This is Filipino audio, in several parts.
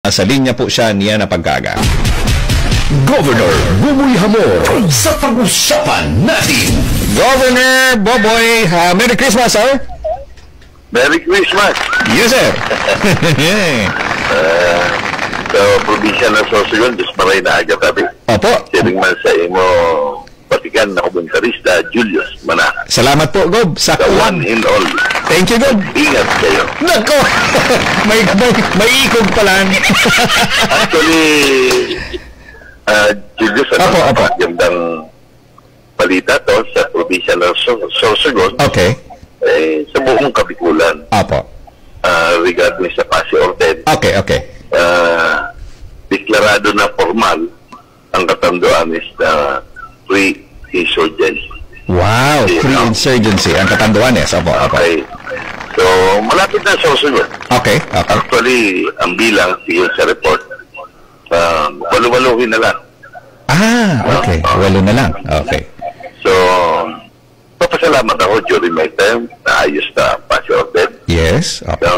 Sa linya po siya niya na pagkaga. Governor Buboy Hamor sa pag-usapan natin. Governor Boboy, Merry Christmas, sir. Merry Christmas. Yes, sir. Sa probinsya ng Sorsogon, Diyos maray na agad tabi. Opo. Siring man sa imo patikan na komentarista, Julius Manac. Salamat po, Gob. Sa The one and all. Thank you, Gob. Ingat kayo. Nako! may ikog pala. Actually, Julius, Opo. Gandang balita to sa probinsya ng Sorsogon. Okay. Sa buong Kabikulan. Opo. Regarding sa Pasi Orden. Okay. Deklarado na formal ang katanduan is na pre-insurgency. Wow, pre-insurgency. Ang katanduan, yes. Opo. Okay. So, malapit na sa Sorsogon. Okay. Actually, ang bilang siya sa report, walu-waluhin na lang. Okay. Walo na lang. Okay. So, papasalamat ako during my time na ayos na Pasi Orden. Yes. Okay.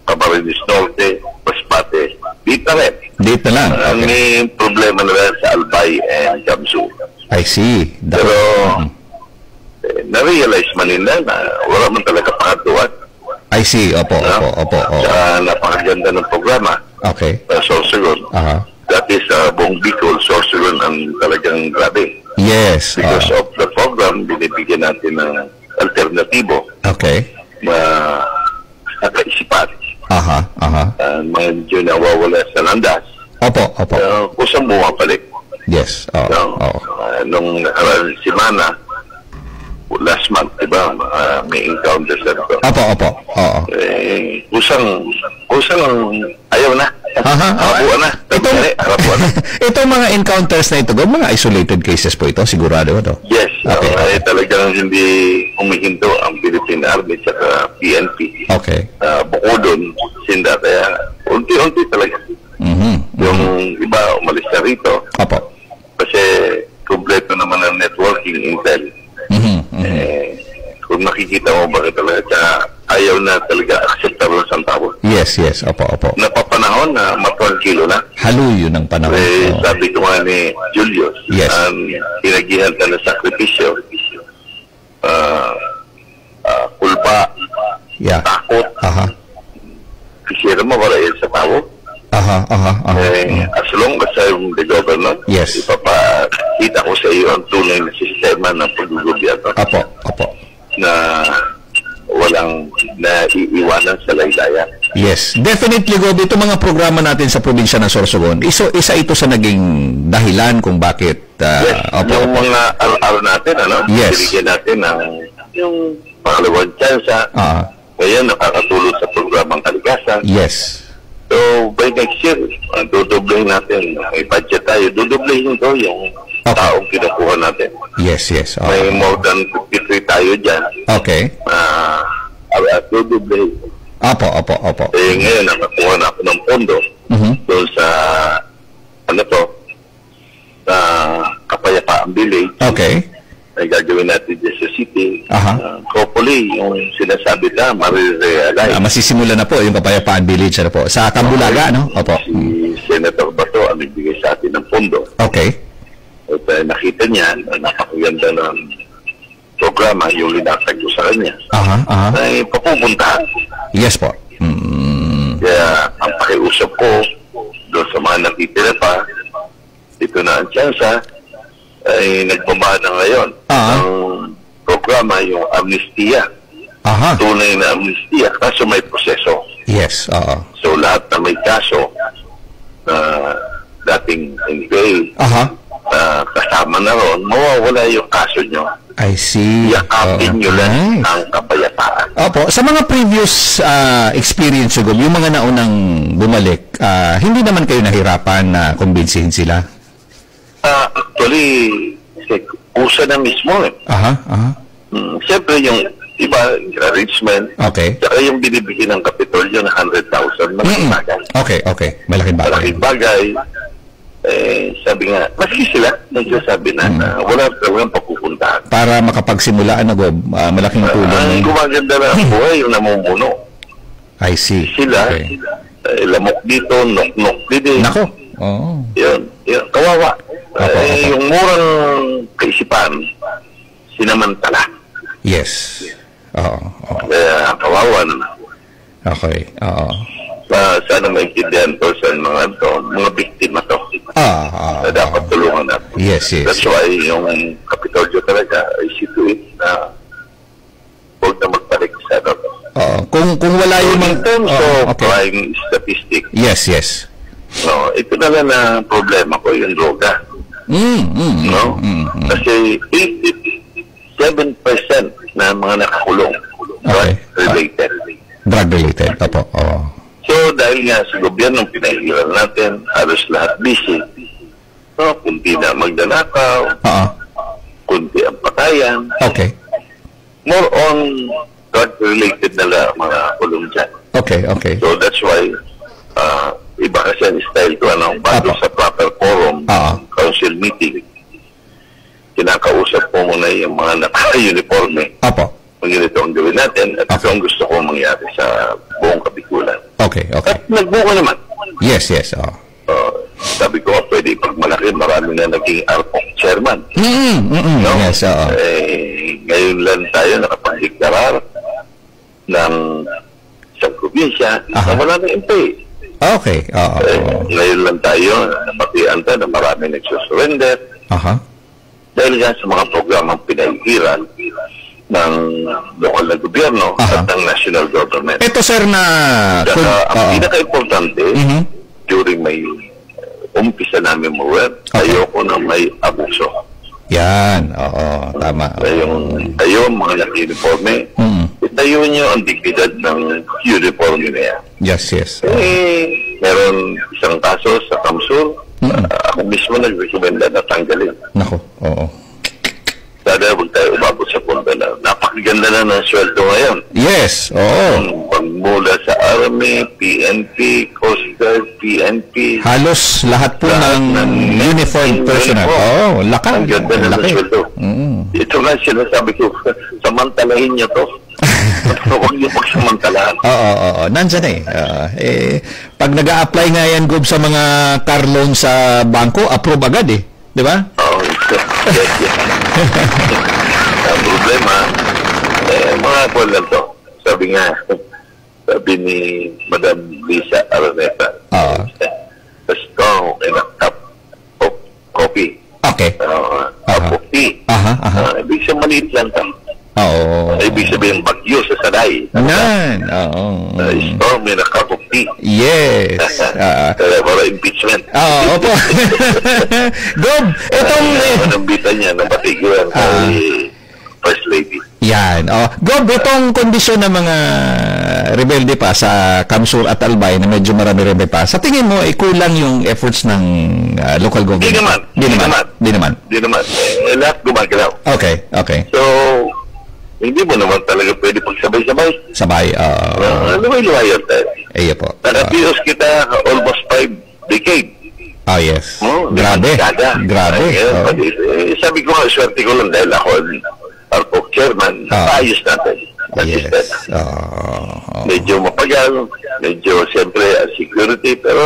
Camarines Norte, Masbate, dito na rin. Date na lang. Ang may problema na rin sa Albay and Jamsu. I see. Pero, na-realize man nila na wala man talaga pangaduan. I see. Opo. Sa napakaganda ng programa, Okay. Sorsogon. That is, buong Bicol, Sorsogon ang talagang grabe. Yes. Because of the program, binibigyan natin ng alternatibo Okay. na nakaisipan. Medyo nawawala sa landas. Opo. Kusang bumabalik. Yes. Nung simana, last month, diba, may encounter sa ito. Opo. Kusang ayaw na. Arapuan na. Itong mga encounters na ito, mga isolated cases po ito, sigurado ito? Yes. Okay. Talagang hindi humihinto ang Philippine Army at PNP. Okay. Bukod doon, sinda kaya unti-unti talaga. Yung iba umalis na rito. Opo. Kasi kompleto naman ang networking intel. Kung nakikita mo bakit talaga ayaw na talaga acceptable sa tao. Yes. Opo. Napapanahon na matwangkilo na. Haluyo ng panahon. Sabi ko nga ni Julius, Yes. Pinagihan ka na sakripisyo, kulpa, Yeah. takot, kisira mo para yan sa tao. As long as I'm the governor, Yes. ipapakita ko sa iyo ang tunay na sistema ng paggugobyerno Opo. na walang naiiwanan sa laylayan. Yes. Definitely, Gob, ito mga programa natin sa probinsya ng Sorsogon, isa ito sa naging dahilan kung bakit Yes, yung mga araw natin, Yes. binigyan natin ng yung pangalawang tsansa, ngayon nakakatulong sa programang kalikasan. Yes. So, by next year, dudublehin natin, may budget tayo, dudublehin ko yung taong kinukuha natin. Yes. May more than 53 tayo dyan. Okay. Dudublehin. Opo. Ngayon, nakakuha na ako ng pondo doon sa, Kapayapaan Village. Okay. Ay gagawin natin dyan sa city. Hopefully, yung sinasabi na, marirealize. Masisimula na po yung Kapayapaan Village po. Sa Cambulaga, no? Opo. Si Senator Bato ang nagbigay sa atin ng pondo. Okay. At nakita niya, napakaganda ng programa, yung linatag ko sa kanya. Ay papupuntahan. Yes po. Kaya ang pakiusap ko doon sa mga nakitira pa, dito na ang tsansa, ay nagbaba na ngayon ang programa, yung amnestia. Tunay na amnestia, kaso may proseso. Yes. So lahat na may kaso na dating NPA, kasama na ron, mawawala yung kaso nyo. I see. Yakapin nyo lang ang kapayapaan. Opo. Sa mga previous experience, Gob, yung mga naunang bumalik, hindi naman kayo nahirapan na kumbinsihin sila? Actually, usa na mismo eh. Siyempre yung iba, encouragement. Okay. Saka yung binibigyan ng Kapitolyo na 100,000, malaking bagay. Okay. Malaking bagay. Malaking bagay. Sabi nga, maski sila, nagsasabi na wala talagang papupuntahan. Para makapagsimulaan na, Gob, malaking tulong. Ang gumaganda na ang buhay, yung namumuno. I see. Sila, lamok dito, nok-nok dito. Nako. Oo. Yun, kawawa. Yung murang kaisipan, sinamantala. Yes. Oo. Kaya kawawa na. Okay. Oo. Sana maintindihan po sa mga biktima to. Na dapat tulungan natin. Yes. That's why yung Kapitolyo talaga ay situate na huwag na magbalik sa Kung wala yung in terms of crime statistic. Yes. No, ito na lang na problema ko yung droga. No? Kasi 87% na mga nakakulong drug-related. Drug-related, opo. So, dahil nga sa gobyernong pinahiran natin, halos lahat busy. No, kunti na magdanakaw, kunti ang patayan. Okay. More on drug-related na lang mga kulong dyan. Okay. So, that's why iba kasi ang style ko, bago sa proper forum, council meeting, kinakausap ko muna yung mga naka-uniforme. Kung ganito ang gawin natin, at ito ang gusto kong mangyari sa buong Kapikulan. Okay. At nagbuka naman. Yes. Sabi ko, pwede pagmalaki, marami na naging ARPOC chairman. No? Yes, ngayon lang tayo nakapagdektarar ng isang probinsya na wala na MP. Okay. Ngayon lang tayo napatian na marami nagsusurrender. Dahil nga sa mga programang pinahiran ng lokal na gobyerno at ng national government. Ito, sir, na... ang pinaka-importante, during may umpisa namin ayoko na may abuso. Yan, tama. Kayo, mga naka-uniforme, itayo nyo ang dignidad ng uniforme na yan. Yes. Meron isang kaso sa Kamsur, ako mismo nag-recommenda na tanggalin. Nako, oo. Sana huwag tayo umabot sa punta na napakaganda na ng sweldo ngayon. Yes, oo. Pagmula sa Army, PNP, Coast Guard, PNP. Halos lahat po ng uniformed personnel. Laki. Ang ganda na ng sweldo. Ito nga sinasabi ko, samantalahin niyo to. Huwag niyo pagsamantalahan. Oo. Nandyan pag nag-a-apply nga yan, Gob, sa mga car loan sa bangko, approve agad Di ba? Yes. Ang problema, mga kuwan lang to. Sabi ni Madam Lisa Araneta, strong in a cup of coffee. Okay. Cup of tea. Ibig sabihin maliit lang to. Ibig sabihin bagyo sa saday. Storm in a cup of tea. Yes. Kaya para impeachment. Opo. Gob, itong... Nambitan niya ng patiguan kay First Lady. Yan. Gob, itong kondisyon ng mga rebelde pa sa Kamsur at Albay na medyo marami rebelde pa, sa tingin mo, kulang yung efforts ng local government? Di naman. Lahat gumagalaw. Okay. So, hindi mo naman talaga pwede pagsabay-sabay. Luway-luway yun tayo. Po. Nakapiyos kita almost 5 decades. Yes. Grabe. Sabi ko nga, swerte ko lang dahil ako ARPOC chairman, ayos natin. Yes. Medyo mapagal, medyo siyempre security, pero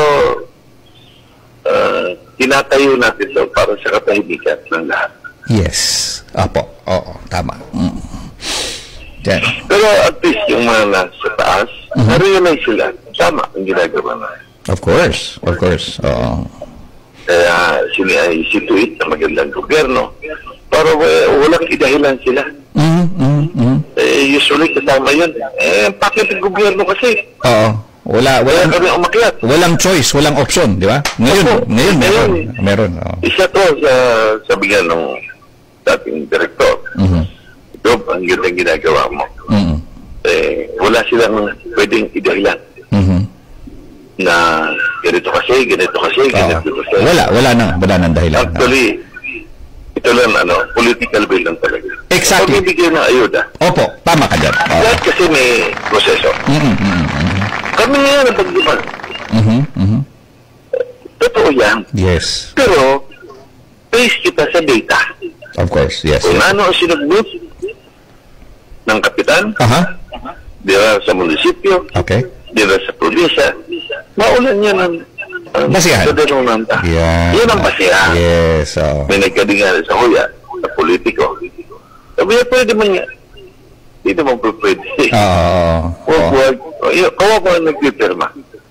tinatayo natin ito para sa katahimikan ng lahat. Yes. Tama. Yeah. Pero at least yung mga nasa taas, na-realize sila, tama ang ginagawa na. Of course. Kaya sinai-situate na magandang gobyerno para walang idahilan sila. Usually kasama yun. Bakit ang gobyerno kasi? Walang choice, walang option, di ba? Ngayon meron. Isa to sa bigyan ng dating direktor. Dob, ang gandang ginagawa mo. Wala silang pwedeng idahilan. Na ganito kasi. Wala nang dahilan. Actually, ito lang, political will lang talaga. Exactly. Pagbibigyan ng ayuda. Opo, tama ka dyan. Lahat kasi may proseso. Kami ngayon ang pagdipan. Totoo yan. Yes. Pero, base kita sa data. Of course, yes. Kung ano ang sinagbut ng kapitan, di ba, sa munisipyo, dito sa probinsya, maulan yan ang basihan. Yeah. Yan ang basihan. Yes. May nagkadingan sa huya, sa politiko. Sabi niya, pwede man yan. Hindi naman pwede. Kawa ko ang nagpipirma.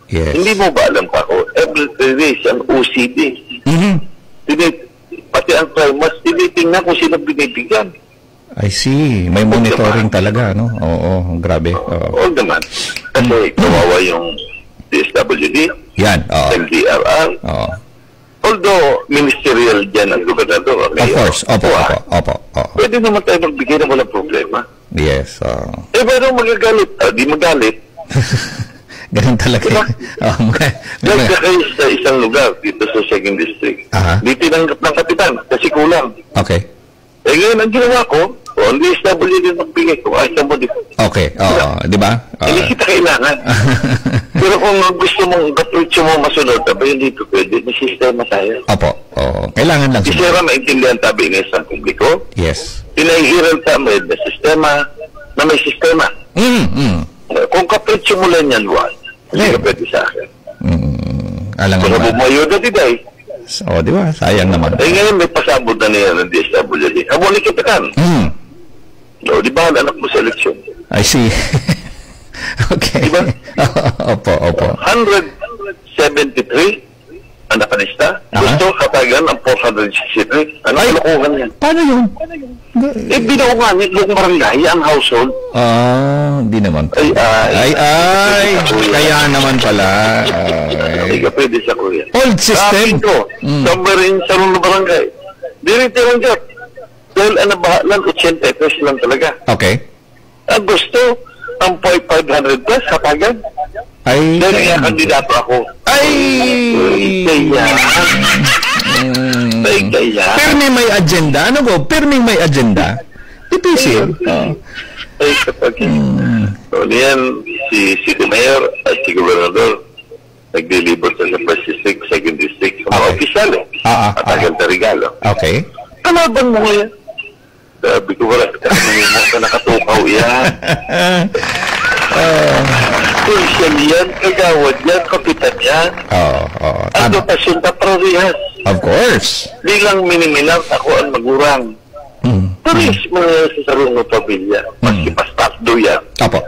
Yes. Hindi mo ba alam pa ako, every 3 days ang OCD. Pati ang trimas, tinitingnan kung sino binibigyan. I see. May monitoring talaga, no? Oo, grabe. Oo naman. Kasi kawawa yung DSWD, yan, MDRR. Although ministerial dyan ang gobernador. Of course. Opo. Pwede naman tayo magbigay na walang problema. Yes. Pero magagalit. Di magalit. Ganun talaga. Diba? Diyan kayo sa isang lugar dito sa 2nd District. Di tinanggap ng kapitan kasi kulang. Okay. Ngayon, ang ginawa ko, ang DSWD magbigay ko, ay mo dito. Okay, di ba? Hindi kita kailangan. Pero kung gusto mong kapritsyo mo masunod, tabi hindi ito pwede, may sistema tayo. Opo, kailangan lang. Isira maintindihan tabi ng isang publiko. Yes. Pinahihiral ka may sistema, na may sistema. Kung kapritsyo mo lang yan, hindi ka pwede sa akin. Alam mo ba? Kung bumayo na diday. Di ba? Sayang naman. Ngayon may pasabot na niya ng DSWD. Habuli kita kan. Di ba anak mo sa eleksyon? I see. Okay. Diba? Opo. 173 ang nakalista. Gusto katagan ang 463. Ano kalukuhan yan? Paano yun? Binuungan niya yung barangay, ang household. Hindi naman. Ay. Kaya naman pala. Hindi ka pwede sa kuya. Old system. Somewhere in Sarong na barangay. Dirito lang dyan. Dahil ang nabahalan, 80 pesos lang talaga. Okay. Ang gusto, ang 500 plus katagan. Ay. Dahil nga kandidato ako. Ay. Kaya. Perming may agenda. Ano ko? Perming may agenda. Difícil. Ay, kapag yan, si City Mayor at si Gobernador nag-deliver sa First District, 2nd District, sa mga opisyal matagal na regalo. Okay. Kalaban mo ngayon. Sabi ko, wala ka nakatukaw yan. Pulisyan yan, kagawad yan, kapitan yan. Ang dotasyon na parehas. Of course. Di lang minimilang ako ang magurang. Paris mga sa sarong ng pamilya. Maski pastardo yan. Opo.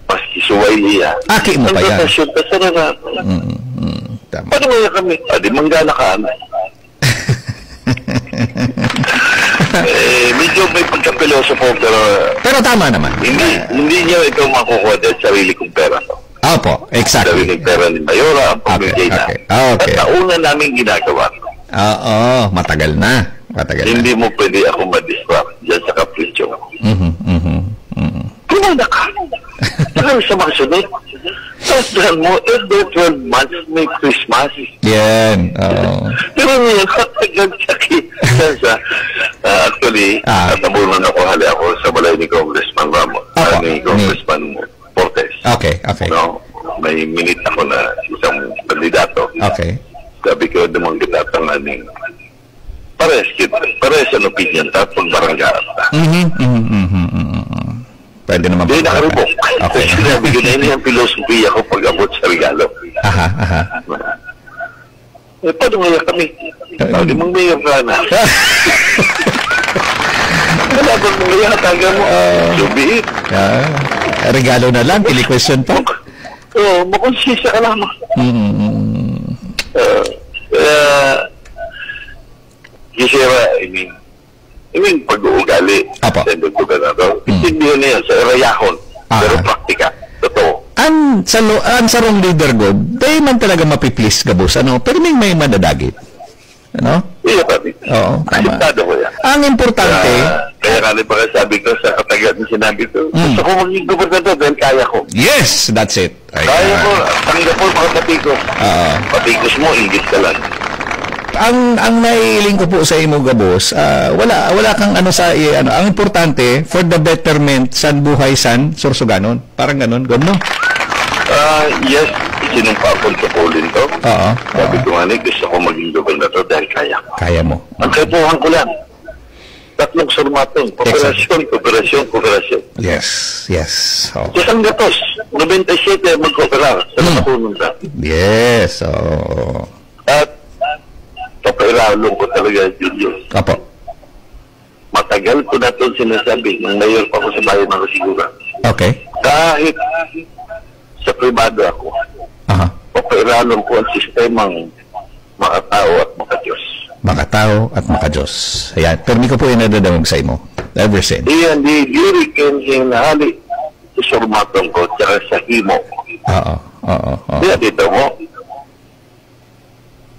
Maski suwayli yan. Aki mo pa yan. Ang dotasyon na sarang. Paano nga kami? Di manggana ka. Medyo may pagka-pilosopo pero tama naman. Hindi niya ito makukuha dahil sarili kong pera. Opo, exactly. Sarili kong pera ni Mayora, ang pamigay na. At nauna namin ginagawa. Matagal na. Hindi mo pwede ako ma-distract dyan sa kapritsyo. Kumanda ka. Saka sa mga sunod. Tapos mo, every 12 months may Christmas. Yan. Pero ngayon, katagal actually, nabunan ako sa balay ni Congressman Ramos. Ni Congressman Portes. Okay. No, may minute ako na isang kandidato. Okay. Sabi ko, dumang kita tanganing pares ang opinion tapos barangay. Pwede naman. Hindi nakarubok. Okay. Sinabi ko na yun yung filosofiya ko pag abot sa regalo. Paano ngayon kami? Hindi mong mayor ka na. Wala ba mong ngayon hataga mo? Subihin. Regalo na lang, pili-question pa. Makonsisya ka lamang. Gisera, I mean, pag-uugali sa gobernador, itindihan niya sa erayahon, pero praktika, totoo. Ang sarong leader ko, di man talaga mapiplis ka, boss, pero may madadagit. Ano? Iya, papi. Oo, tama. Asintado ko yan. Ang importante... Kaya nga pa sabi ko sa katagat na sinabi ko, gusto ko maging gobernador dahil kaya ko. Yes, that's it. Kaya ko, tanggap ko mga patikos. Patikos mo, ingit ka lang. Ang naiiling ko po sa imo gabos, wala kang ang importante for the betterment san buhay san Sorsoganon. Parang ganon, no? Yes, sinumpa akong tukulin to. Sabi ko nga gusto ko maging gobernador dahil kaya ko. Kaya mo. Ang kaipuhan ko lang. Tatlong surmatong. Kooperasyon. Yes. Isang gatos. 97 mag-opera sa napununta. Yes, At papairalong ko talaga, Julius. Apo. Matagal ko na ito sinasabi nung mayor pa ako sa bayan ng Sigura. Okay. Kahit sa privado ako, papairalong ko ang sistemang makatao at makadiyos. Makatao at makadiyos. Ayan. Pero hindi ko po yung nadadamag sa imo. Ever since. Iyan, di dirikin hinahali sa surmatong ko tsaka sa himo. Oo. Kaya dito mo,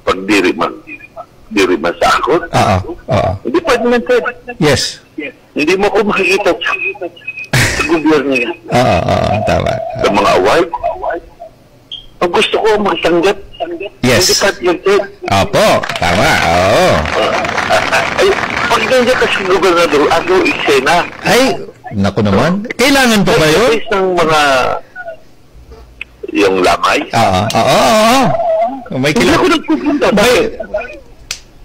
pag diri man sa akot, hindi pwede man tayo. Yes. Hindi mo ko makikita sa gobyerno niya. Tama. Sa mga award, ang gusto ko magtanggap. Yes. Hindi pa yun, Ted. Opo, tama. Oo. Ay, pag nandiyan ka sa gobernador, ano eksena? Ay, naku naman. Kailangan pa ba yun? Ay, ng mga yung lamay. Oo. May Hindi ako nagpupunta.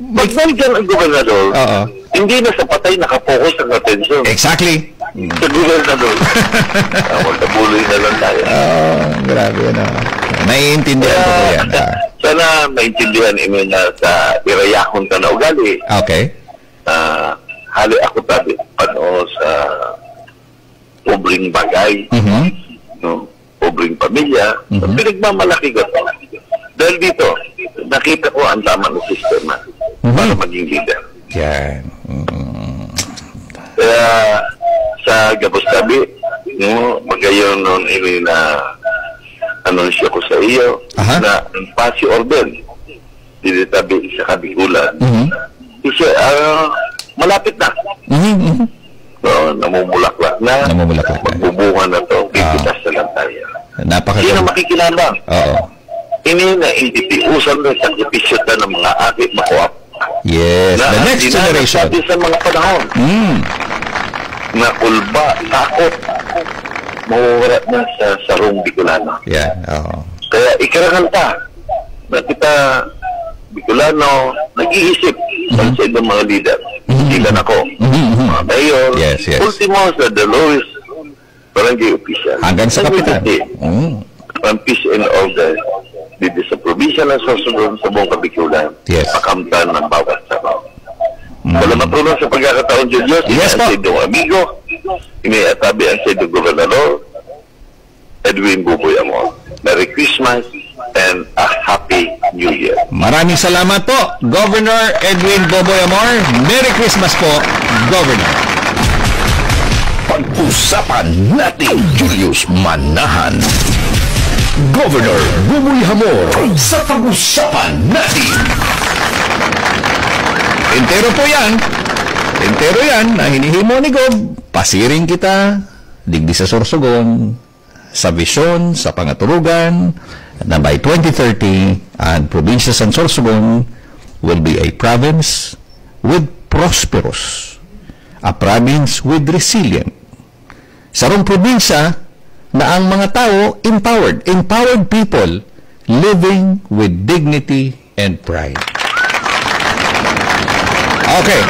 Pag nandiyan ang gobernador, hindi na sa patay nakapokus ang atensyon. Exactly. Sa gobernador. Magkabuloy na lang tayo. Grabe na. Naiintindihan ko po yan. Sana maintindihan imi na sa irayahon ka na ugali. Okay. Hali ako tabi pano sa pobreng bagay, no? Pobreng pamilya, pinagmamalaki ko ito. Dahil dito, nakita ko ang tama ng sistema para maging leader. Yan. Kaya sa Gabos Tabi, no, magayon nun ini na anunsyo ko sa iyo na ang pasi order dito tabi sa Kabigulan. Kasi malapit na. So, namumulaklak na. Magbubungan na ito. Pipitas na lang tayo. Sino makikilala? Ini na itiusan na sa sakripisyo ng mga akit makuap. Yes, the next generation. Na sa mga panahon. Na ulba, takot, mawawala na sa sarong Bicolano. Yeah, Kaya ikarangan pa na kita Bicolano nag-iisip sa ibang mga leader. Silan ako, mga mayor, ultimo sa Dolores barangay official. Hanggang sa kapitan. Ang peace and order dito sa probinsya ng Sorsogon sa buong Kabikulan. Pakamtan ng bawat sabaw. Salamat po sa pagkakataon, Julius. Yes, po. Ang sidong amigo, iniatabi ang sidong gobernador, Edwin Buboy Amor. Merry Christmas and a Happy New Year. Maraming salamat po, Governor Edwin Buboy Amor. Merry Christmas po, Governor. Pag-usapan natin, Julius Manahan. Governor Buboy Amor sa pag-usapan natin. Entero po yan. Entero yan na hinihimo ni Gob. Pasiring kita, digdi sa Sorsogon, sa visyon, sa pangaturugan, na by 2030, ang probinsya San Sorsogon will be a province with prosperous, a province with resilient. Sarong probinsya na ang mga tao empowered people living with dignity and pride. Okay.